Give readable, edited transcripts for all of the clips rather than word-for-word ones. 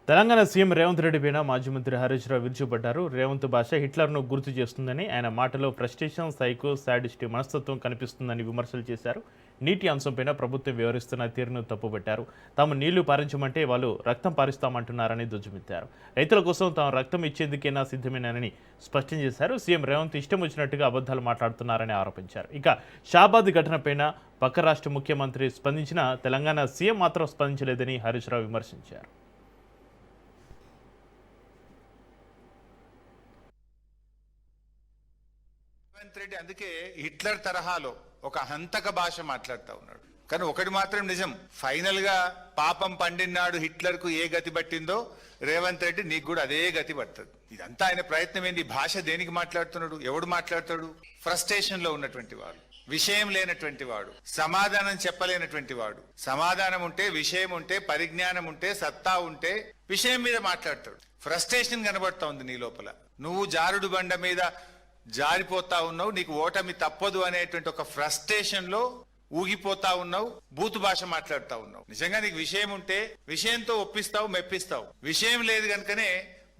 Telangana CM Revanth Reddy పైన మాజీ మంత్రి హరీష్ రావు విరుచుపడ్డారు. రేవంత్ భాష హిట్లర్ను గుర్తు చేస్తుందని, ఆయన మాటలో ఫ్రస్ట్రేషన్, సైకో, సాడిస్ట్ మనస్తత్వం కనిపిస్తుందని విమర్శలు చేశారు. నీటి అంశంపైన ప్రభుత్వం వ్యవహరిస్తున్న తీరును తప్పుపట్టారు. తాము నీళ్లు పారించమంటే వాళ్ళు రక్తం పారిస్తామంటున్నారని దుజ్జుమెత్తారు. రైతుల కోసం తాము రక్తం ఇచ్చేందుకైనా సిద్ధమేనని స్పష్టం చేశారు. సీఎం రేవంత్ ఇష్టం వచ్చినట్టుగా అబద్ధాలు మాట్లాడుతున్నారని ఆరోపించారు. ఇక షాబాద్ ఘటనపైన పక్క రాష్ట్ర ముఖ్యమంత్రి స్పందించిన తెలంగాణ సీఎం మాత్రం స్పందించలేదని హరీష్ రావు విమర్శించారు. రేవంత్ రెడ్డి అందుకే హిట్లర్ తరహాలో ఒక హంతక భాష మాట్లాడుతూ ఉన్నాడు. కానీ ఒకటి మాత్రం నిజం, ఫైనల్ గా పాపం పండినాడు హిట్లర్ కు ఏ గతి పట్టిందో రేవంత్ రెడ్డి నీకు కూడా అదే గతి పడుతుంది. ఇదంతా ఆయన ప్రయత్నం ఏంది? భాష దేనికి మాట్లాడుతున్నాడు? ఎవడు మాట్లాడతాడు? ఫ్రస్ట్రేషన్ లో ఉన్నటువంటి వాడు, విషయం లేనటువంటి వాడు, సమాధానం చెప్పలేనటువంటి వాడు. సమాధానం ఉంటే, విషయం ఉంటే, పరిజ్ఞానం ఉంటే, సత్తా ఉంటే విషయం మీద మాట్లాడతాడు. ఫ్రస్ట్రేషన్ కనబడతా ఉంది నీ లోపల. నువ్వు జారుడు బండ మీద జారిపోతా ఉన్నావు, నీకు ఓటమి తప్పదు అనేటువంటి ఒక ఫ్రస్ట్రేషన్ లో ఊగిపోతా ఉన్నావు, బూతు భాష మాట్లాడుతా ఉన్నావు. నిజంగా నీకు విషయం ఉంటే విషయంతో ఒప్పిస్తావు, మెప్పిస్తావు. విషయం లేదు కనుకనే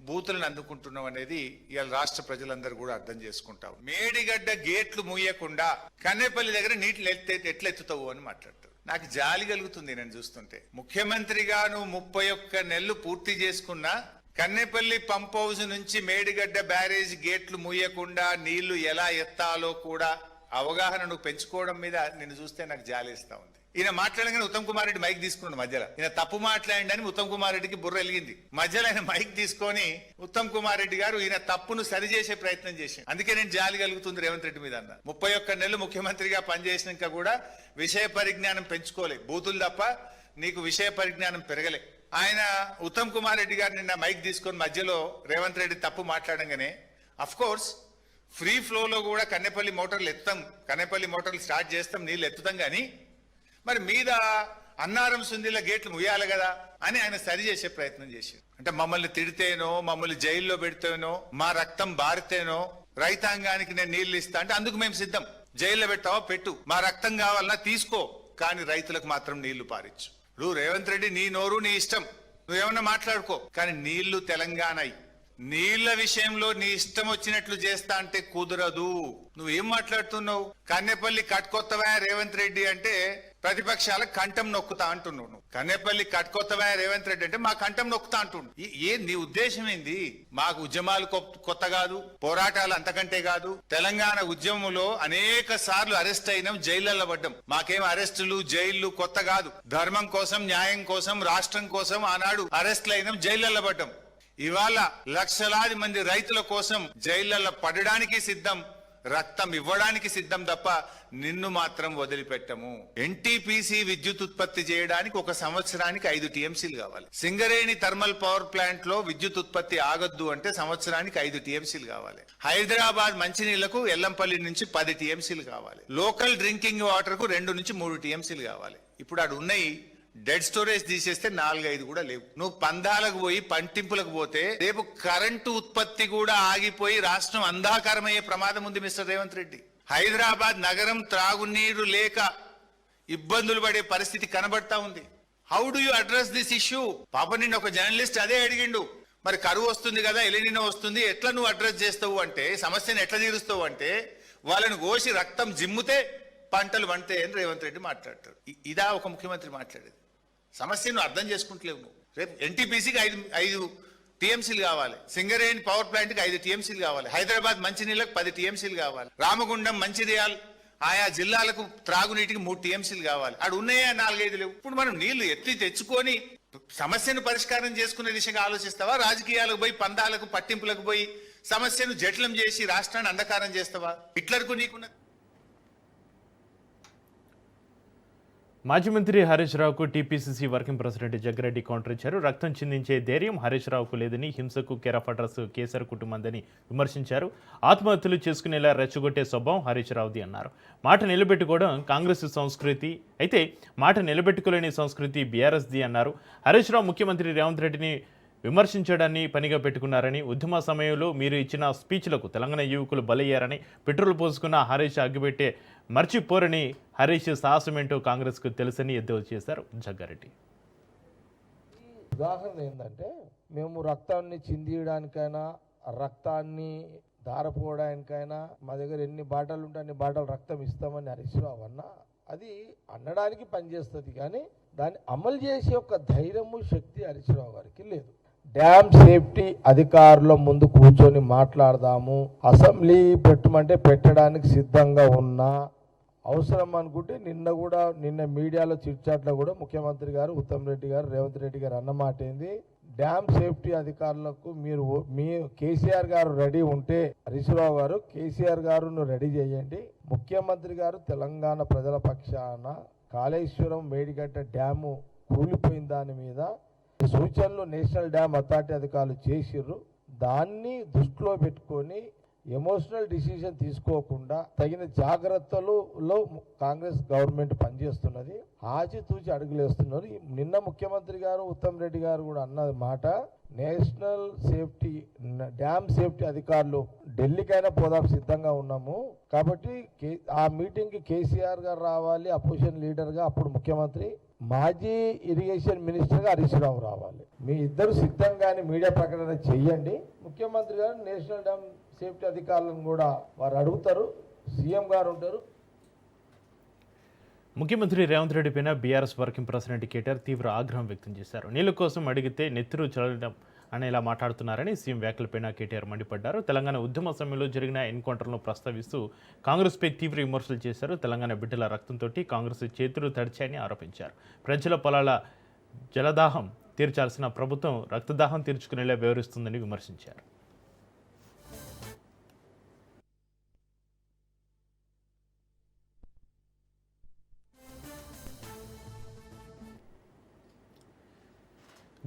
బూతులను అందుకుంటున్నావు అనేది ఇవాళ రాష్ట్ర ప్రజలందరూ కూడా అర్థం చేసుకుంటావు. మేడిగడ్డ గేట్లు మూయకుండా కన్నేపల్లి దగ్గర నీటిని ఎట్లెత్తుతావు అని మాట్లాడతావు. నాకు జాలి కలుగుతుంది నేను చూస్తుంటే. ముఖ్యమంత్రిగా నువ్వు 31 నెలలు పూర్తి చేసుకున్నా కన్నేపల్లి పంప్ హౌస్ నుంచి మేడిగడ్డ బ్యారేజ్ గేట్లు మూయకుండా నీళ్లు ఎలా ఎత్తాలో కూడా అవగాహన నువ్వు పెంచుకోవడం మీద నిన్ను చూస్తే నాకు జాలేస్తా ఉంది. ఈయన మాట్లాడగానే ఉత్తమ్ కుమార్ రెడ్డి మైక్ తీసుకున్నాడు మధ్యలో. ఈయన తప్పు మాట్లాడిండని ఉత్తమ్ కుమార్ రెడ్డికి బుర్ర వెలిగింది. మధ్యలో ఆయన మైక్ తీసుకొని ఉత్తమ్ కుమార్ రెడ్డి గారు ఈయన తప్పును సరిచేసే ప్రయత్నం చేసి, అందుకే నేను జాలి కలుగుతుంది రేవంత్ రెడ్డి మీద అన్న. 31 నెలలు ముఖ్యమంత్రిగా పనిచేసినాక కూడా విషయ పరిజ్ఞానం పెంచుకోలే, బూతులు తప్ప నీకు విషయ పరిజ్ఞానం పెరగలే. ఆయన ఉత్తమ్ కుమార్ రెడ్డి గారు నిన్న మైక్ తీసుకొని మధ్యలో రేవంత్ రెడ్డి తప్పు మాట్లాడంగానే, అఫ్ కోర్స్ ఫ్రీ ఫ్లోలో కూడా కన్నెపల్లి మోటార్లు ఎత్తాం, కన్నెపల్లి మోటార్లు స్టార్ట్ చేస్తాం, నీళ్ళు ఎత్తుతాం, కానీ మరి మీద అన్నారం సుందిల గేట్లు ముయ్యాలి కదా అని ఆయన సరి చేసే ప్రయత్నం చేశారు. అంటే మమ్మల్ని తిడితేనో, మమ్మల్ని జైల్లో పెడితేనో, మా రక్తం బారితేనో రైతాంగానికి నేను నీళ్లు ఇస్తా అంటే అందుకు మేము సిద్ధం. జైల్లో పెట్టావా పెట్టు, మా రక్తం కావాలన్నా తీసుకో, కానీ రైతులకు మాత్రం నీళ్లు పారించు. నువ్వు రేవంత్ రెడ్డి నీ నోరు నీ ఇష్టం, నువ్వేమన్నా మాట్లాడుకో, కానీ నీళ్లు తెలంగాణ నీళ్ల విషయంలో నీ ఇష్టం వచ్చినట్లు చేస్తా అంటే కుదరదు. నువ్వేం మాట్లాడుతున్నావు? కన్నెపల్లి కట్కొత్తవా రేవంత్ రెడ్డి అంటే ప్రతిపక్షాల కంఠం నొక్కుతా అంటున్నావు. నువ్వు కన్నెపల్లి కట్కొత్తవా రేవంత్ రెడ్డి అంటే మా కంఠం నొక్కుతా అంటుండు. నీ ఉద్దేశం ఏంది? మాకు ఉద్యమాలు కొత్త కాదు, పోరాటాలు అంతకంటే కాదు. తెలంగాణ ఉద్యమంలో అనేక సార్లు అరెస్ట్ అయినాం, జైళ్లలో పడ్డాం. మాకేం అరెస్టులు జైళ్లు కొత్త కాదు. ధర్మం కోసం, న్యాయం కోసం, రాష్ట్రం కోసం ఆనాడు అరెస్టులు అయినాం, జైళ్లలో పడ్డాం. ఇవాళ లక్షలాది మంది రైతుల కోసం జైళ్లలో పడడానికి సిద్ధం, రక్తం ఇవ్వడానికి సిద్ధం తప్ప నిన్ను మాత్రం వదిలిపెట్టము. ఎన్టీపీసీ విద్యుత్ ఉత్పత్తి చేయడానికి 1 సంవత్సరానికి 5 టీఎంసీలు కావాలి. సింగరేణి థర్మల్ పవర్ ప్లాంట్ లో విద్యుత్ ఉత్పత్తి ఆగొద్దు అంటే సంవత్సరానికి 5 టీఎంసీలు కావాలి. హైదరాబాద్ మంచినీళ్లకు ఎల్లంపల్లి నుంచి 10 టీఎంసీలు కావాలి. లోకల్ డ్రింకింగ్ వాటర్ కు 2 నుంచి 3 టీఎంసీలు కావాలి. ఇప్పుడు అక్కడ ఉన్నాయి డెడ్ స్టోరేజ్ తీసేస్తే 4-5 కూడా లేవు. నువ్వు పందాలకు పోయి పంటింపులకు పోతే రేపు కరెంటు ఉత్పత్తి కూడా ఆగిపోయి రాష్ట్రం అంధాకారమయ్యే ప్రమాదం ఉంది మిస్టర్ రేవంత్ రెడ్డి. హైదరాబాద్ నగరం త్రాగునీరు లేక ఇబ్బందులు పడే పరిస్థితి కనబడతా ఉంది. How do you address this issue? పాప నిన్న ఒక జర్నలిస్ట్ అదే అడిగిండు, మరి కరువు వస్తుంది కదా, ఎలినినో వస్తుంది, ఎట్లా నువ్వు అడ్రస్ చేస్తావు అంటే, సమస్యను ఎట్లా తీరుస్తావు అంటే, వాళ్ళని కోసి రక్తం జిమ్ముతే పంటలు పంటే అని రేవంత్ రెడ్డి మాట్లాడతాడు. ఇదా ఒక ముఖ్యమంత్రి మాట్లాడేది? సమస్యను అర్థం చేసుకుంటలేవు నువ్వు. రేపు ఎన్టీపీసీకి 5 టీఎంసీలు కావాలి, సింగరేణి పవర్ ప్లాంట్కి 5 టీఎంసీలు కావాలి, హైదరాబాద్ మంచినీళ్ళకి 10 టీఎంసీలు కావాలి, రామగుండం, మంచిర్యాల్ ఆయా జిల్లాలకు త్రాగునీటికి 3 టీఎంసీలు కావాలి. అక్కడ ఉన్నాయా 4-5 లేవు. ఇప్పుడు మనం నీళ్లు ఎత్తి తెచ్చుకొని సమస్యను పరిష్కారం చేసుకునే దిశగా ఆలోచిస్తావా? రాజకీయాలకు పోయి పందాలకు పట్టింపులకు పోయి సమస్యను జటిలం చేసి రాష్ట్రాన్ని అంధకారం చేస్తావా? హిట్లర్కు నీకున్న మాజీ మంత్రి హరీష్ రావుకు TPCC working president Jaggareddy counter ఇచ్చారు. రక్తం చిందించే ధైర్యం హరీష్ రావుకు లేదని, హింసకు కేరాఫ్ అడ్రస్ కేసీఆర్ కుటుంబందని విమర్శించారు. ఆత్మహత్యలు చేసుకునేలా రెచ్చగొట్టే స్వభావం హరీష్ రావుది అన్నారు. మాట నిలబెట్టుకోవడం కాంగ్రెస్ సంస్కృతి అయితే, మాట నిలబెట్టుకోలేని సంస్కృతి బీఆర్ఎస్ది అన్నారు. హరీష్ రావు ముఖ్యమంత్రి రేవంత్ రెడ్డిని విమర్శించడాన్ని పనిగా పెట్టుకున్నారని, ఉద్యమ సమయంలో మీరు ఇచ్చిన స్పీచ్లకు తెలంగాణ యువకులు బలయ్యారని, పెట్రోల్ పోసుకున్న హరీష్ అగ్గిపెట్టే మర్చిపోరని, హరీష్ సాహసమేంటో కాంగ్రెస్కు తెలుసని ఎద్దేవా చేశారు జగ్గారెడ్డి. ఉదాహరణ ఏంటంటే మేము రక్తాన్ని చిందియడానికైనా రక్తాన్ని ధారపోవడానికైనా మా దగ్గర ఎన్ని బాటలు ఉంటే అన్ని బాటలు రక్తం ఇస్తామని హరీష్ రావు అన్న అది అనడానికి పనిచేస్తుంది, కానీ దాన్ని అమలు చేసే ఒక ధైర్యము శక్తి హరీష్ రావు గారికి లేదు. డ్యామ్ సేఫ్టీ అధికారుల ముందు కూర్చొని మాట్లాడదాము, అసెంబ్లీ పెట్టమంటే పెట్టడానికి సిద్ధంగా ఉన్నా, అవసరం అనుకుంటే నిన్న మీడియాలో చిట్చాట్లో కూడా ముఖ్యమంత్రి గారు ఉత్తమ్ రెడ్డి గారు రేవంత్ రెడ్డి గారు అన్నమాట ఏంది, డ్యామ్ సేఫ్టీ అధికారులకు మీ కేసీఆర్ గారు రెడీ ఉంటే హరీష్ రావు గారు కేసీఆర్ గారును రెడీ చేయండి, ముఖ్యమంత్రి గారు తెలంగాణ ప్రజల పక్షాన కాళేశ్వరం మేడిగడ్డ డ్యాము కూలిపోయిన దాని మీద సూచనలు నేషనల్ డ్యామ్ అథారిటీ అధికారులు చేసిర్రు, దాన్ని దృష్టిలో పెట్టుకొని ఎమోషనల్ డిసిజన్ తీసుకోకుండా తగిన జాగ్రత్తలలో కాంగ్రెస్ గవర్నమెంట్ పనిచేస్తున్నది, ఆచితూచి అడుగులేస్తున్నారు. నిన్న ముఖ్యమంత్రి గారు ఉత్తమ్ రెడ్డి గారు కూడా అన్నది మాట, నేషనల్ సేఫ్టీ డ్యామ్ సేఫ్టీ అధికారులు ఢిల్లీకైనా పోదాం సిద్ధంగా ఉన్నాము, కాబట్టి ఆ మీటింగ్కి కేసీఆర్ గారు రావాలి అపోజిషన్ లీడర్గా, అప్పుడు ముఖ్యమంత్రి, మాజీ ఇరిగేషన్ మినిస్టర్గా హరీష్ రావు రావాలి. మీ ఇద్దరు సిద్ధంగానే మీడియా ప్రకటన చెయ్యండి. ముఖ్యమంత్రి గారు నేషనల్ డ్యామ్ సేఫ్టీ అధికారులను కూడా వారు అడుగుతారు, సీఎం గారు ఉంటారు. ముఖ్యమంత్రి రేవంత్ రెడ్డి పైన బీఆర్ఎస్ వర్కింగ్ ప్రెసిడెంట్ కేటీఆర్ తీవ్ర ఆగ్రహం వ్యక్తం చేశారు. నీళ్ల కోసం అడిగితే నెత్తురు చల్లడం అనేలా మాట్లాడుతున్నారని సీఎం వ్యాఖ్యలపైన కేటీఆర్ మండిపడ్డారు. తెలంగాణ ఉద్యమ సమయంలో జరిగిన ఎన్కౌంటర్ను ప్రస్తావిస్తూ కాంగ్రెస్పై తీవ్ర విమర్శలు చేశారు. తెలంగాణ బిడ్డల రక్తంతో కాంగ్రెస్ చేతులు తడిచాయని ఆరోపించారు. ప్రజల పొలాల జలదాహం తీర్చాల్సిన ప్రభుత్వం రక్తదాహం తీర్చుకునేలా వ్యవహరిస్తుందని విమర్శించారు.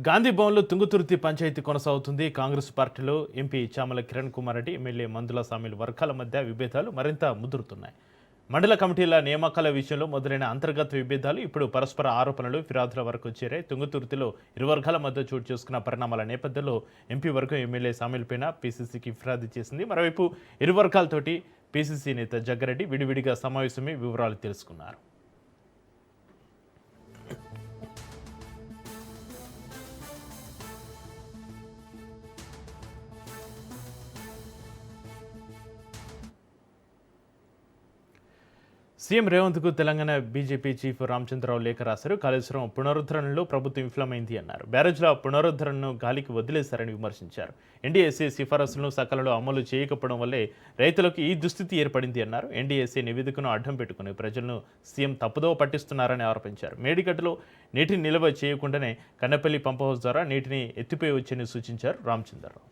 గాంధీ భవన్లో తుంగతుర్తి పంచాయతీ కొనసాగుతుంది. కాంగ్రెస్ పార్టీలో ఎంపీ చామల కిరణ్ కుమార్ రెడ్డి, ఎమ్మెల్యే మందుల సామిల్ వర్గాల మధ్య విభేదాలు మరింత ముదురుతున్నాయి. మండల కమిటీల నియామకాల విషయంలో మొదలైన అంతర్గత విభేదాలు ఇప్పుడు పరస్పర ఆరోపణలు, ఫిర్యాదుల వరకు చేరాయి. తుంగతుర్తిలో ఇరు వర్గాల మధ్య చోటు చేసుకున్న పరిణామాల నేపథ్యంలో ఎంపీ వర్గం ఎమ్మెల్యే సామిల్ పైన పీసీసీకి ఫిర్యాదు చేసింది. మరోవైపు ఇరు వర్గాలతోటి పీసీసీ నేత జగ్గారెడ్డి విడివిడిగా సమావేశమై వివరాలు తెలుసుకున్నారు. సీఎం రేవంత్కు తెలంగాణ బీజేపీ చీఫ్ రామచంద్రరావు లేఖ రాశారు. కాళేశ్వరం పునరుద్ధరణలో ప్రభుత్వం విఫలమైంది అన్నారు. బ్యారేజ్ల పునరుద్ధరణను గాలికి వదిలేశారని విమర్శించారు. ఎన్డీఎస్ఏ సిఫారసులను సకాలంలో అమలు చేయకపోవడం వల్లే రైతులకు ఈ దుస్థితి ఏర్పడింది అన్నారు. ఎన్డీఎస్ఏ నివేదికను అడ్డం పెట్టుకుని ప్రజలను సీఎం తప్పుదోవ పట్టిస్తున్నారని ఆరోపించారు. మేడిగడ్డలో నీటిని నిల్వ చేయకుండానే కన్నపల్లి పంప్ హౌస్ ద్వారా నీటిని ఎత్తిపోయి వచ్చని సూచించారు Ramachandrarao.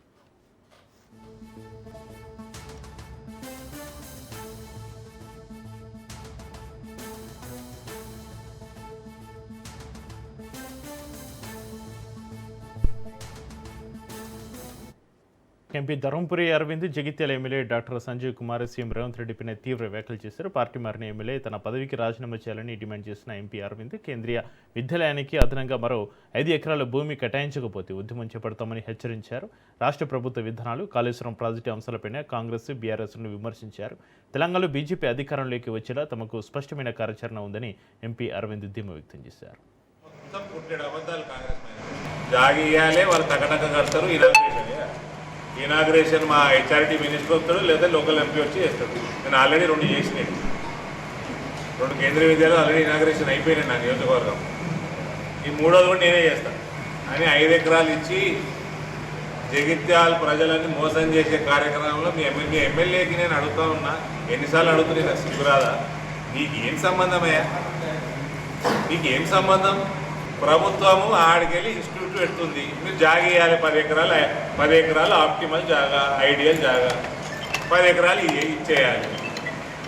MP Dharmapuri Arvind, Jagtial MLA doctor Sanjeev Kumar CM Revanth రెడ్డిపైన తీవ్ర వ్యాఖ్యలు చేశారు. పార్టీ మారిన ఎమ్మెల్యే తన పదవికి రాజీనామా చేయాలని డిమాండ్ చేసిన ఎంపీ అరవింద్, కేంద్రీయ విద్యాలయానికి అదనంగా మరో 5 ఎకరాల భూమి కేటాయించకపోతే ఉద్యమం చేపడతామని హెచ్చరించారు. రాష్ట్ర ప్రభుత్వ విధానాలు, కాళేశ్వరం ప్రాజెక్టు అంశాలపైన కాంగ్రెస్, బీఆర్ఎస్ను విమర్శించారు. తెలంగాణలో బీజేపీ అధికారంలోకి వచ్చేలా తమకు స్పష్టమైన కార్యాచరణ ఉందని ఎంపీ అరవింద్ ధీమా వ్యక్తం చేశారు. ఇనాగ్రేషన్ మా హెచ్ఆర్టీ మినిస్టర్ వస్తాడు, లేదా లోకల్ ఎంపీ వచ్చి చేస్తాడు. నేను ఆల్రెడీ 2 చేసినాను. 2 కేంద్రీయ విద్యాలయాలు ఆల్రెడీ ఇనాగ్రేషన్ అయిపోయినాయి నా నియోజకవర్గం. ఈ 3వది కూడా నేనే చేస్తాను అని 5 ఎకరాలు ఇచ్చి జగిత్యాల ప్రజలని మోసం చేసే కార్యక్రమంలో మీ ఎమ్మెల్యేకి నేను అడుగుతా ఉన్నా, ఎన్నిసార్లు అడుగుతున్నా, సిగ్గురాదా? నీకేం సంబంధమయ్యా? నీకేం సంబంధం? ప్రభుత్వము ఆడికెళ్ళి ఇన్స్టిట్యూట్ పెడుతుంది, మీరు జాగా ఇవ్వాలి. 10 ఎకరాలు ఆప్టిమల్ జాగా, ఐడియల్ జాగా, 10 ఎకరాలు ఇచ్చేయాలి.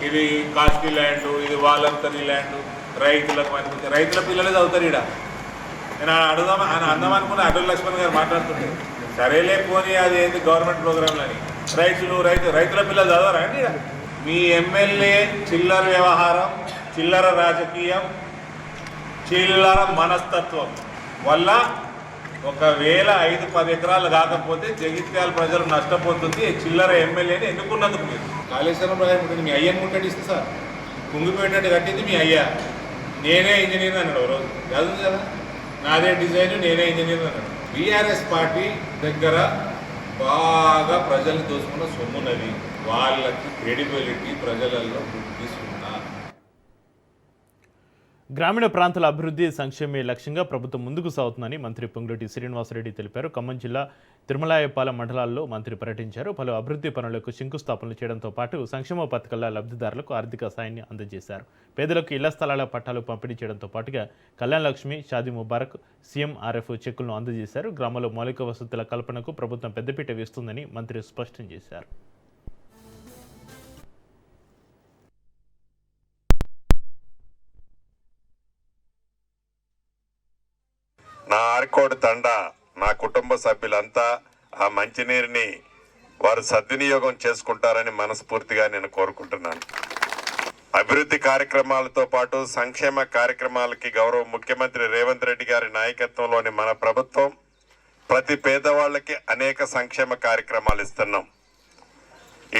ఇది కాస్ట్లీ ల్యాండ్, ఇది వాలంటరీ ల్యాండ్, రైతులకు పనికి, రైతుల పిల్లలే చదువుతారు. ఇక్కడ నేను అందాం అనుకున్న అటల్ లక్ష్మణ్ గారు మాట్లాడుతుంటే, సరేలే పోనీ అది ఏంది గవర్నమెంట్ ప్రోగ్రాంలని, రైతుల పిల్లలు చదవరా అండి? మీ ఎమ్మెల్యే చిల్లర వ్యవహారం, చిల్లర రాజకీయం, చిల్లర మనస్తత్వం వల్ల ఒకవేళ 5-10 ఎకరాలు కాకపోతే జగిత్యాల ప్రజలు నష్టపోతుంది. చిల్లర ఎమ్మెల్యేని ఎన్నుకున్నందుకు మీరు కాళేశ్వరం ఉంటుంది. మీ అయ్యని ముట్టడి ఇస్తే సార్ కుంగిపోయేటట్టు కట్టింది మీ అయ్యా. నేనే ఇంజనీర్ అన్నాడు రోజు, చదువు కదా. నాదే డిజైన్, నేనే ఇంజనీర్ అన్నాడు. బీఆర్ఎస్ పార్టీ దగ్గర బాగా ప్రజల్ని దోసుకున్న సొమ్మున్నది. వాళ్ళకి క్రెడిబిలిటీ ప్రజలలో తీసుకున్నా. గ్రామీణ ప్రాంతాల అభివృద్ధి సంక్షేమే లక్ష్యంగా ప్రభుత్వం ముందుకు సాగుతుందని మంత్రి పొంగులేటి శ్రీనివాసరెడ్డి తెలిపారు. ఖమ్మం జిల్లా తిరుమలాయపాలెం మండలాల్లో మంత్రి పర్యటించారు. పలు అభివృద్ధి పనులకు శంకుస్థాపనలు చేయడంతో పాటు సంక్షేమ పథకాల లబ్ధిదారులకు ఆర్థిక సాయాన్ని అందజేశారు. పేదలకు ఇళ్ల స్థలాల పట్టాలు పంపిణీ చేయడంతో పాటుగా కళ్యాణ లక్ష్మి, షాదీ ముబారక్, సీఎంఆర్ఎఫ్ చెక్కులను అందజేశారు. గ్రామాల్లో మౌలిక వసతుల కల్పనకు ప్రభుత్వం పెద్దపీట వేస్తుందని మంత్రి స్పష్టం చేశారు. నా ఆర్కోడ్ తండ, నా కుటుంబ సభ్యులంతా ఆ మంచినీరుని వారు సద్వినియోగం చేసుకుంటారని మనస్ఫూర్తిగా నేను కోరుకుంటున్నాను. అభివృద్ధి కార్యక్రమాలతో పాటు సంక్షేమ కార్యక్రమాలకి గౌరవ ముఖ్యమంత్రి రేవంత్ రెడ్డి గారి నాయకత్వంలోని మన ప్రభుత్వం ప్రతి పేదవాళ్ళకి అనేక సంక్షేమ కార్యక్రమాలు ఇస్తున్నాం.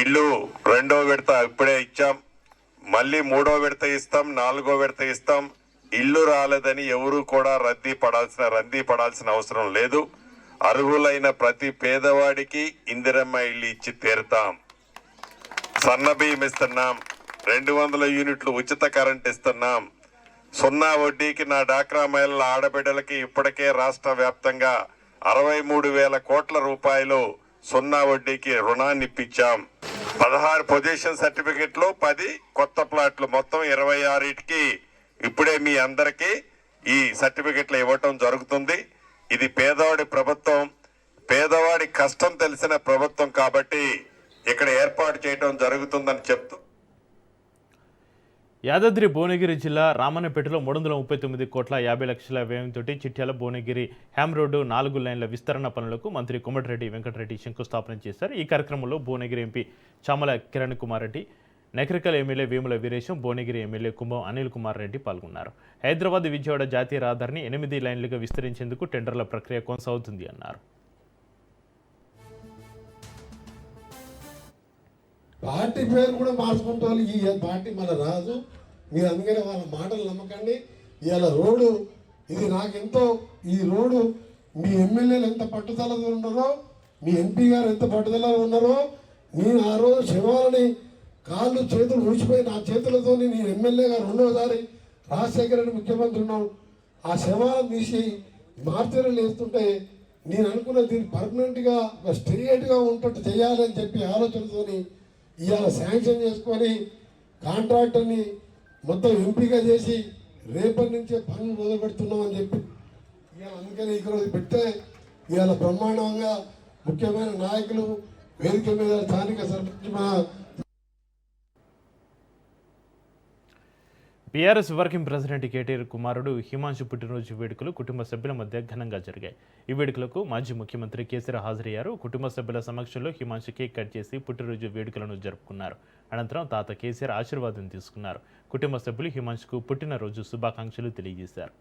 ఇల్లు 2వ విడత ఇప్పుడే ఇచ్చాం, మళ్ళీ 3వ విడత ఇస్తాం, 4వ విడత ఇస్తాం. ఇల్లు రాలేదని ఎవరూ కూడా రంది పడాల్సిన అవసరం లేదు. అర్హులైన ప్రతి పేదవాడికి ఇందిరమ్మ ఇల్లు ఇచ్చి తీరుతాం. సన్న బియ్యం ఇస్తున్నాం, 200 యూనిట్లు ఉచిత కరెంట్ ఇస్తున్నాం. 0 వడ్డీకి నా డాక్రా మహిళల ఆడబిడ్డలకి ఇప్పటికే రాష్ట్ర వ్యాప్తంగా 63,000 కోట్ల రూపాయలు 0 వడ్డీకి రుణాన్ని ఇప్పించాం. 16 పొజిషన్ సర్టిఫికెట్లు, 10 కొత్త ప్లాట్లు, మొత్తం 26కి ఇప్పుడే మీ అందరికీ ఈ సర్టిఫికెట్లు ఇవ్వటం జరుగుతుంది. ఇది పేదవాడి ప్రభుత్వం, పేదవాడి కష్టం తెలిసిన ప్రభుత్వం కాబట్టి ఇక్కడ ఏర్పాటు చేయడం జరుగుతుందని చెప్తూ యాదాద్రి భువనగిరి జిల్లా రామన్నపేటలో 339 కోట్ల 50 లక్షల వ్యయంతో చిట్యాల భువనగిరి హ్యామ్ రోడ్డు 4 లైన్ల విస్తరణ పనులకు మంత్రి కోమటిరెడ్డి వెంకటరెడ్డి శంకుస్థాపన చేశారు. ఈ కార్యక్రమంలో Bhuvanagiri MP Chamala Kiran Kumar Reddy, Nakrekal MLA Vemula Veeresham, Bhuvanagiri MLA Kumbham Anil Kumar Reddy పాల్గొన్నారు. హైదరాబాద్ విజయవాడ జాతీయ రహదారిని 8 లైన్లుగా విస్తరించేందుకు టెండర్ల ప్రక్రియ కొనసాగుతుంది అన్నారు. పార్టీ పేరు కూడా మార్చుకుంటే ఈ పార్టీ మన రాదు. మీరు అందుకనే వాళ్ళ మాటలు నమ్మకండి. ఇవాళ రోడ్డు ఇది నాకెంతో, ఈ రోడ్డు మీ ఎమ్మెల్యేలు ఎంత పట్టుదలతో ఉన్నారో, మీ ఎంపీ గారు ఎంత పట్టుదలలో ఉన్నారో, నేను ఆ రోజు శవాలని కాళ్ళు చేతులు ఊసిపోయి నా చేతులతో నేను ఎమ్మెల్యేగా 2వసారి రాజశేఖర రెడ్డి ముఖ్యమంత్రి ఉన్నాను. ఆ శవాలను తీసి మార్చర్లు వేస్తుంటే నేను అనుకున్న దీన్ని పర్మనెంట్గా స్ట్రేట్గా ఉంటట్టు చేయాలని చెప్పి ఆలోచనతోని ఇవాళ శాంక్షన్ చేసుకొని కాంట్రాక్టర్ని మొత్తం ఎంపిక చేసి రేపటి నుంచే పనులు మొదలు పెడుతున్నామని చెప్పి ఇవాళ అందుకని ఇక్కడ పెడితే ఇవాళ బ్రహ్మాండంగా ముఖ్యమైన నాయకులు వేదిక మీద స్థానిక సర్పంచ్ మా బీఆర్ఎస్ వర్కింగ్ ప్రెసిడెంట్ కేటీఆర్ కుమారుడు హిమాంశు పుట్టినరోజు వేడుకలు కుటుంబ సభ్యుల మధ్య ఘనంగా జరిగాయి. ఈ వేడుకలకు మాజీ ముఖ్యమంత్రి కేసీఆర్ హాజరయ్యారు. కుటుంబ సభ్యుల సమక్షంలో హిమాంశు కేక్ కట్ చేసి పుట్టినరోజు వేడుకలను జరుపుకున్నారు. అనంతరం తాత కేసీఆర్ ఆశీర్వాదం తీసుకున్నారు. కుటుంబ సభ్యులు హిమాంశుకు పుట్టినరోజు శుభాకాంక్షలు తెలియజేశారు.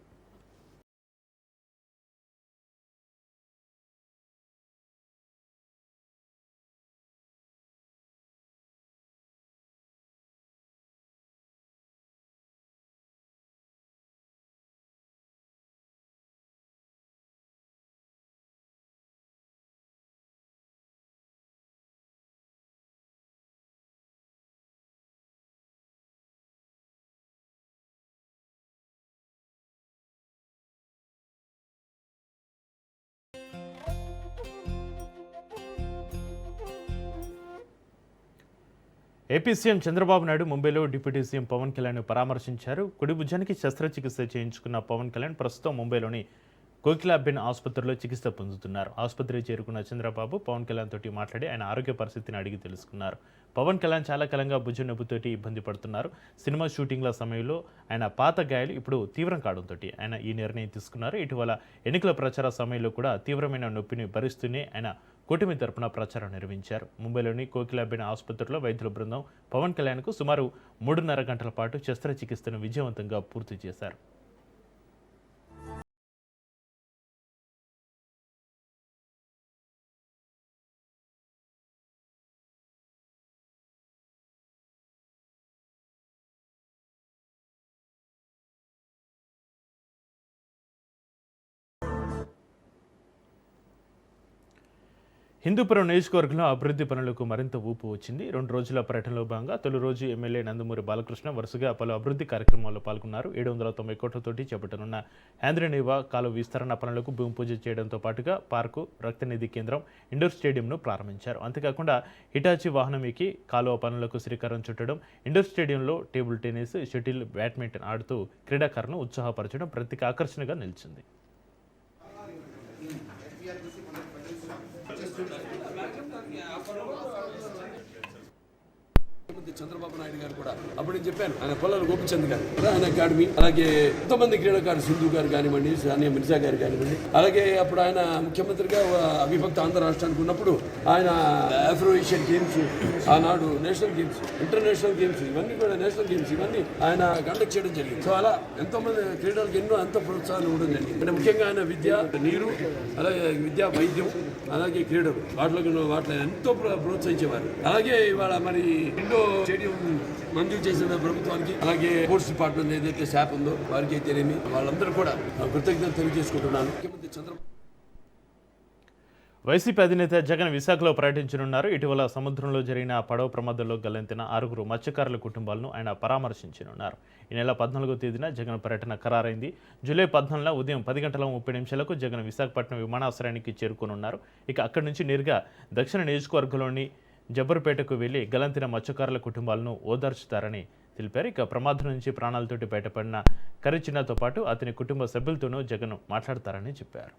ఏపీ సీఎం చంద్రబాబు నాయుడు ముంబైలో డిప్యూటీ సీఎం పవన్ కళ్యాణ్ పరామర్శించారు. కుడి భుజానికి శస్త్రచికిత్స చేయించుకున్న పవన్ కళ్యాణ్ ప్రస్తుతం ముంబైలోని కోకిలాబెన్ ఆసుపత్రిలో చికిత్స పొందుతున్నారు. ఆసుపత్రికి చేరుకున్న చంద్రబాబు పవన్ కళ్యాణ్ తోటి మాట్లాడి ఆయన ఆరోగ్య పరిస్థితిని అడిగి తెలుసుకున్నారు. పవన్ కళ్యాణ్ చాలా కాలంగా భుజ నొప్పితోటి ఇబ్బంది పడుతున్నారు. సినిమా షూటింగ్ల సమయంలో ఆయన పాత గాయాలు ఇప్పుడు తీవ్రం కావడంతో ఆయన ఈ నిర్ణయం తీసుకున్నారు. ఇటీవల ఎన్నికల ప్రచార సమయంలో కూడా తీవ్రమైన నొప్పిని భరిస్తూనే ఆయన కూటమి తరపున ప్రచారం నిర్వహించారు. ముంబైలోని కోకిలాబెన్ ఆసుపత్రిలో వైద్యుల బృందం పవన్ కళ్యాణ్కు సుమారు 3.5 గంటల పాటు శస్త్రచికిత్సను విజయవంతంగా పూర్తి చేశారు. హిందూపురం నియోజకవర్గంలో అభివృద్ధి పనులకు మరింత ఊపు వచ్చింది. 2 రోజుల పర్యటనలో భాగంగా తొలి రోజు ఎమ్మెల్యే నందమూరి బాలకృష్ణ వరుసగా పలు అభివృద్ధి కార్యక్రమాల్లో పాల్గొన్నారు. 790 కోట్లతోటి చేపట్టనున్న ఆంధ్రనేవా కాలువ విస్తరణ పనులకు భూమి పూజ చేయడంతో పాటుగా పార్కు, రక్తనిధి కేంద్రం, ఇండోర్ స్టేడియంను ప్రారంభించారు. అంతేకాకుండా హిటాచి వాహనం ఎక్కి కాలువ పనులకు శ్రీకారం చుట్టడం, ఇండోర్ స్టేడియంలో టేబుల్ టెన్నిస్, షటిల్, బ్యాడ్మింటన్ ఆడుతూ క్రీడాకారులను ఉత్సాహపరచడం ప్రత్యేక ఆకర్షణగా నిలిచింది. చంద్రబాబు నాయుడు గారు కూడా అప్పుడు నేను చెప్పాను, ఆయన పొలాలు గోపిచంద్ గారు ఆయన అకాడమీ, అలాగే ఎంతోమంది క్రీడాకారులు సింధు గారు కానివ్వండి, సానియా మిర్జా గారు కానివ్వండి, అలాగే అప్పుడు ఆయన ముఖ్యమంత్రిగా అవిభక్త ఆంధ్ర రాష్ట్రానికి ఉన్నప్పుడు ఆయన ఆఫ్రో ఏషియన్ గేమ్స్, ఆనాడు నేషనల్ గేమ్స్, ఇంటర్నేషనల్ గేమ్స్, ఇవన్నీ కూడా నేషనల్ గేమ్స్ ఇవన్నీ ఆయన కండక్ట్ చేయడం జరిగింది. సో అలా ఎంతోమంది క్రీడలకు ఎంతో ప్రోత్సాహం ఇవ్వడం జరిగింది. అంటే ముఖ్యంగా ఆయన విద్య, నీరు, అలాగే విద్య, వైద్యం, అలాగే క్రీడలు వాటిలో ఎంతో ప్రోత్సహించేవారు. అలాగే ఇవాళ మరి ఇండో స్టేడియం మంజూరు చేసిన ప్రభుత్వానికి, అలాగే స్పోర్ట్స్ డిపార్ట్మెంట్ ఏదైతే శాప్ ఉందో వారికి అయితేనేమి వాళ్ళందరూ కూడా కృతజ్ఞతలు తెలియజేసుకుంటున్నాను. ముఖ్యమంత్రి చంద్రబాబు వైసీపీ అధినేత జగన్ విశాఖలో పర్యటించనున్నారు. ఇటీవల సముద్రంలో జరిగిన పడవ ప్రమాదంలో గల్లంతిన 6 మత్స్యకారుల కుటుంబాలను ఆయన పరామర్శించనున్నారు. ఈ నెల 14వ తేదీన జగన్ పర్యటన ఖరారైంది. జూలై 14న ఉదయం 10:30 జగన్ విశాఖపట్నం విమానాశ్రయానికి చేరుకోనున్నారు. ఇక అక్కడి నుంచి నేరుగా దక్షిణ నియోజకవర్గంలోని జబ్బర్పేటకు వెళ్లి గల్లంతిన మత్స్యకారుల కుటుంబాలను ఓదార్చుతారని తెలిపారు. ఇక ప్రమాదం నుంచి ప్రాణాలతోటి బయటపడిన కరిచిన్నతో పాటు అతని కుటుంబ సభ్యులతోనూ జగన్ మాట్లాడతారని చెప్పారు.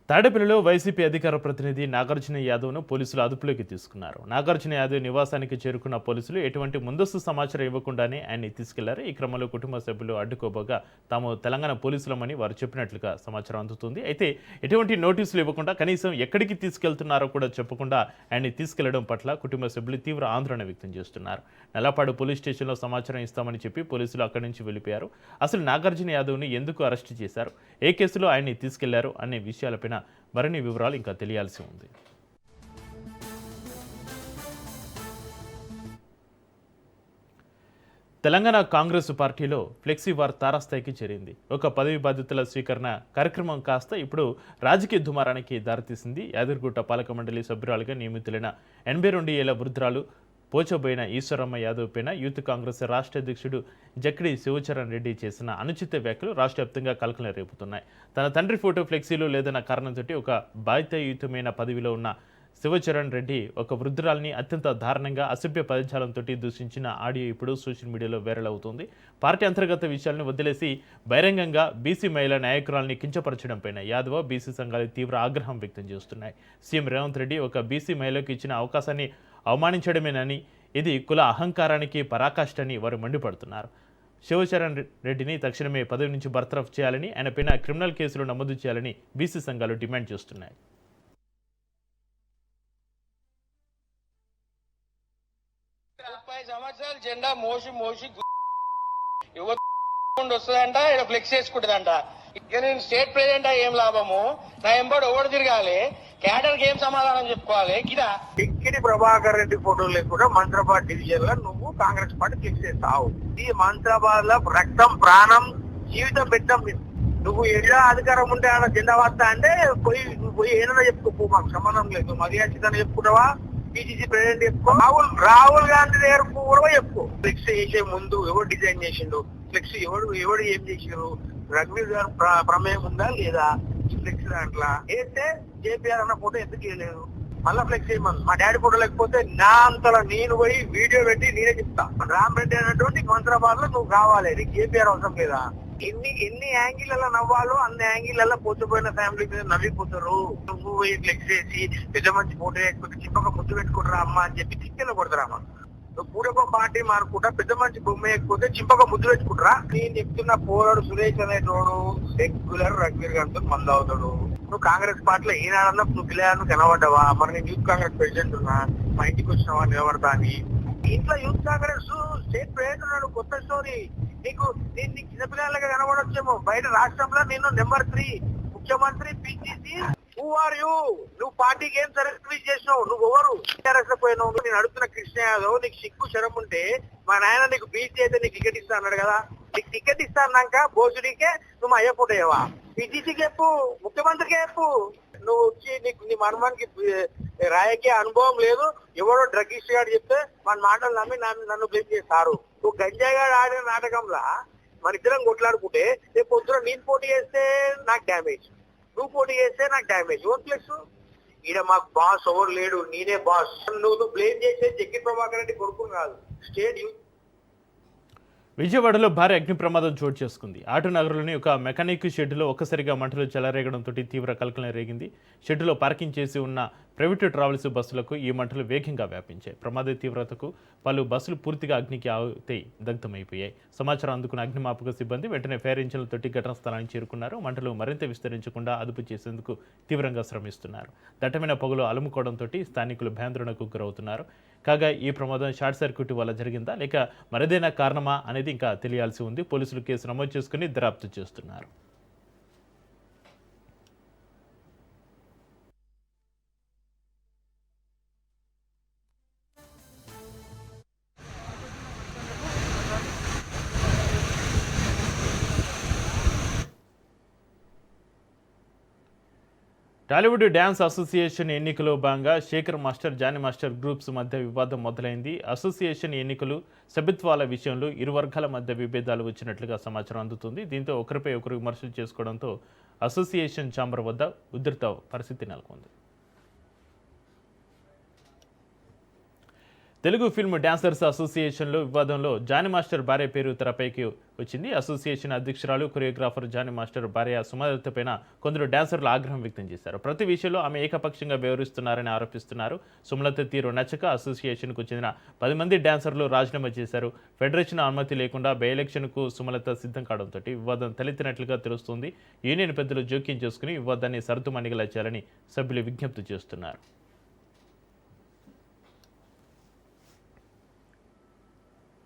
తాడేపల్లిలో వైసీపీ అధికార ప్రతినిధి నాగార్జున యాదవ్ను పోలీసులు అదుపులోకి తీసుకున్నారు. నాగార్జున యాదవ్ నివాసానికి చేరుకున్న పోలీసులు ఎటువంటి ముందస్తు సమాచారం ఇవ్వకుండానే ఆయన్ని తీసుకెళ్లారు. ఈ క్రమంలో కుటుంబ సభ్యులు అడ్డుకోబోగా తాము తెలంగాణ పోలీసులమని వారు చెప్పినట్లుగా సమాచారం అందుతుంది. అయితే ఎటువంటి నోటీసులు ఇవ్వకుండా కనీసం ఎక్కడికి తీసుకెళ్తున్నారో కూడా చెప్పకుండా ఆయన్ని తీసుకెళ్లడం పట్ల కుటుంబ సభ్యులు తీవ్ర ఆందోళన వ్యక్తం చేస్తున్నారు. నల్లపాడు పోలీస్ స్టేషన్లో సమాచారం ఇస్తామని చెప్పి పోలీసులు అక్కడి నుంచి వెళ్లిపోయారు. అసలు నాగార్జున యాదవ్ని ఎందుకు అరెస్టు చేశారు, ఏ కేసులో ఆయన్ని తీసుకెళ్లారు అనే విషయాలపైన మరిన్ని వివరాలు ఇంకా తెలియాల్సి ఉంది. తెలంగాణ కాంగ్రెస్ పార్టీలో ఫ్లెక్సీ వార్ తారాస్థాయికి చేరింది. ఒక పదవి బాధ్యతల స్వీకరణ కార్యక్రమం కాస్త ఇప్పుడు రాజకీయ దుమారానికి దారితీసింది. యాదగిరిగుట్ట పాలక మండలి సభ్యురాలుగా నియమితులైన 82 ఏళ్ల వృద్ధురాలు పోచబోయిన ఈశ్వరమ్మ యాదవ్ పైన యూత్ కాంగ్రెస్ రాష్ట్ర అధ్యక్షుడు జక్కిడి శివచరణ్ రెడ్డి చేసిన అనుచిత వ్యాఖ్యలు రాష్ట్ర వ్యాప్తంగా కలకలం రేపుతున్నాయి. తన తండ్రి ఫోటో ఫ్లెక్సీలో లేదన్న కారణంతో ఒక బాధ్యతాయుతమైన పదవిలో ఉన్న శివచరణ్ రెడ్డి ఒక వృద్ధురాల్ని అత్యంత దారుణంగా అసభ్య పదజాలంతో దూషించిన ఆడియో ఇప్పుడు సోషల్ మీడియాలో వైరల్ అవుతుంది. పార్టీ అంతర్గత విషయాలను వదిలేసి బహిరంగంగా బీసీ మహిళా నాయకురాల్ని కించపరచడంపైన యాదవ్, బీసీ సంఘాలు తీవ్ర ఆగ్రహం వ్యక్తం చేస్తున్నాయి. సీఎం రేవంత్ రెడ్డి ఒక బీసీ మహిళకు ఇచ్చిన అవకాశాన్ని అవమానించడమేనని, ఇది కుల అహంకారానికి పరాకాష్ఠని వారు మండిపడుతున్నారు. శివచరణ్ రెడ్డిని తక్షణమే పదవి నుంచి బర్తరఫ్ చేయాలని, ఆయన పైన క్రిమినల్ కేసులు నమోదు చేయాలని బీసీ సంఘాలు డిమాండ్ చేస్తున్నాయి. సంవత్సరాలు జెండా మోసి వస్తుందంట, ఇక్కడ ఫ్లెక్స్ వేసుకుంటుందంట. ఇక నేను స్టేట్ ప్రెసిడెంట్ ఏం లాభము, నా ఎంబడి ఎవడు తిరగాలి, క్యాడర్ ఏం సమాధానం చెప్పుకోవాలి. టిక్కిడి ప్రభాకర్ రెడ్డి ఫోటో లేకుండా మంత్రాబాద్ డివిజన్ లో నువ్వు కాంగ్రెస్ పార్టీ ఫిక్స్ చేస్తావు. ఈ మంత్రాబాద్ లో రక్తం, ప్రాణం, జీవితం పెట్టాం. నువ్వు ఎలా అధికారం ఉంటే ఆడ జెండా వస్తా అంటే పోయి ఏదైనా చెప్పుకో, మాకు సంబంధం లేదు. మర్యాద చెప్పుకుంటావా, పిసిసి ప్రెసిడెంట్ చెప్పుకో, రాహుల్ గాంధీ దగ్గర కూడా చెప్పుకో. ఫ్లెక్స్ చేసే ముందు ఎవరు డిజైన్ చేసిండు, ఫ్లెక్స్ ఎవడు ఏం చేసిండు, రఘువీర్ గారు ప్రమేయం ఉందా లేదా, ఫ్లెక్స్ దాంట్లో వేస్తే జేపీఆర్ అన్న ఫోటో ఎందుకు వేయలేదు, మళ్ళా ఫ్లెక్స్ చేయమని. మా డాడీ ఫోటో లేకపోతే నా అంతలో నేను పోయి వీడియో పెట్టి నేనే చెప్తా. రామ్ రెడ్డి అన్నటువంటి మంత్రాబాద్ లో నువ్వు కావాలి, నీకు జేపీఆర్ అవసరం లేదా. ఎన్ని యాంగిల్ నవ్వాలో అన్ని యాంగిల్ పోతుపోయిన ఫ్యామిలీ మీద నవ్విపోతారు. నువ్వు పోయి ఫ్లెక్స్ వేసి పెద్ద మంచి ఫోటో వేసుకుంటే చిప్పక ముద్దు పెట్టుకుంటారా అమ్మ అని చెప్పి చిక్కెళ్ళ కొడతారమ్మా. కూడక పార్టీ మానుకుంటా పెద్ద మంచి బొమ్మ వేయకపోతే చింపక ముద్దు పెట్టుకుంటారా. నేను చెప్తున్న పోరాడు సురేష్ అనేటోడు రెగ్యులర్ రఘువీర్ గారితో మందు అవుతాడు. నువ్వు కాంగ్రెస్ పార్టీలో ఏనాడన్నా నువ్వు పిల్లలు కనబడ్డావా, మరి నేను యూత్ కాంగ్రెస్ ప్రెసిడెంట్ ఉన్నా, మా ఇంటికి వచ్చినావా నిలబడతా అని. ఇంట్లో యూత్ కాంగ్రెస్ స్టేట్ ప్రెసిడెంట్ ఉన్నాడు, కొత్త స్టోరీ. నీకు చిన్నపిల్లలుగా కనబడొచ్చేమో, బయట రాష్ట్రంలో నేను నెంబర్ 3 ముఖ్యమంత్రి పిసిసి. Who are you? నువ్వు పార్టీకి ఏం సర్వీస్ చేసినావు, నువ్వు ఎవరు? టీఆర్ఎస్ లో పోయినావు. నేను అడుగుతున్న కృష్ణ యాదవ్, నీకు సిగ్గు శరం ఉంటే మా నాయన నీకు బీసీ అయితే నీకు టికెట్ ఇస్తా అన్నాడు కదా, నీకు టికెట్ ఇస్తాన్నాక భోజుడికే నువ్వు అయ్యే ఫోటో ఇవ్వవా? పీటీసీకి చెప్పు, ముఖ్యమంత్రికి చెప్పు. నువ్వు వచ్చి నీకు నీ మర్మానికి రాయకే అనుభవం లేదు, ఎవడో డ్రగ్గిస్ట్ గారు చెప్తే మన మాటలు నమ్మి నన్ను బ్లేమ్ చేస్తారు. నువ్వు గంజాయిగాడు ఆడిన నాటకంలా మన ఇద్దరం కొట్లాడుకుంటే రేపు పొద్దున నేను పోటీ చేస్తే నాకు డ్యామేజ్, నువ్వు పోటీ చేస్తే నాకు డ్యామేజ్. ఓన్ ప్లస్ ఈడ మాకు బాస్ ఎవరు లేడు, నేనే బాస్. నువ్వు బ్లేమ్ చేసే జగ్గి ప్రభాకర్ రెడ్డి కొడుకుని కాదు, స్టేట్ యూత్. విజయవాడలో భారీ అగ్ని ప్రమాదం చోటు చేసుకుంది. ఆటోనగర్లోని ఒక మెకానిక్ షెడ్డులో ఒక్కసారిగా మంటలు చెలరేగడంతో తీవ్ర కలకలం రేగింది. షెడ్డులో పార్కింగ్ చేసి ఉన్న ప్రైవేటు ట్రావెల్స్ బస్సులకు ఈ మంటలు వేగంగా వ్యాపించాయి. ప్రమాద తీవ్రతకు పలు బస్సులు పూర్తిగా అగ్నికి ఆవుతై దగ్ధమైపోయాయి. సమాచారం అందుకున్న అగ్నిమాపక సిబ్బంది వెంటనే ఫైర్ ఇంజిన్లతోటి ఘటనా స్థలానికి చేరుకున్నారు. మంటలు మరింత విస్తరించకుండా అదుపు చేసేందుకు తీవ్రంగా శ్రమిస్తున్నారు. దట్టమైన పొగలు అలుముకోవడంతో స్థానికులు భయాందోళనకు గురవుతున్నారు. కాగా ఈ ప్రమాదం షార్ట్ సర్క్యూట్ వల్ల జరిగిందా లేక మరేదైనా కారణమా అనేది ఇంకా తెలియాల్సి ఉంది. పోలీసులు కేసు నమోదు చేసుకుని దర్యాప్తు చేస్తున్నారు. టాలీవుడ్ డ్యాన్స్ అసోసియేషన్ ఎన్నికలో భాగంగా Shekhar master, Jani master groups మధ్య వివాదం మొదలైంది. అసోసియేషన్ ఎన్నికలు సభ్యత్వాల విషయంలో ఇరు వర్గాల మధ్య విభేదాలు వచ్చినట్లుగా సమాచారం అందుతుంది. దీంతో ఒకరిపై ఒకరు విమర్శలు చేసుకోవడంతో అసోసియేషన్ ఛాంబర్ వద్ద ఉద్రిక్త పరిస్థితి నెలకొంది. తెలుగు ఫిల్మ్ డాన్సర్స్ అసోసియేషన్లో వివాదంలో జానీ మాస్టర్ భార్య పేరు తెరపైకి వచ్చింది. అసోసియేషన్ అధ్యక్షురాలు, కొరియోగ్రాఫర్ జానీ మాస్టర్ భార్య సుమలతపైన కొందరు డాన్సర్లు ఆగ్రహం వ్యక్తం చేశారు. ప్రతి విషయంలో ఆమె ఏకపక్షంగా వ్యవహరిస్తున్నారని ఆరోపిస్తున్నారు. సుమలత తీరు నచ్చక అసోసియేషన్కు చెందిన 10 మంది డాన్సర్లు రాజీనామా చేశారు. ఫెడరేషన్ అనుమతి లేకుండా బై ఎలక్షన్కు సుమలత సిద్ధం కావడంతో వివాదం తలెత్తినట్లుగా తెలుస్తోంది. యూనియన్ పెద్దలు జోక్యం చేసుకుని వివాదాన్ని సర్దుమణిగలా చేయాలని సభ్యులు విజ్ఞప్తి చేస్తున్నారు.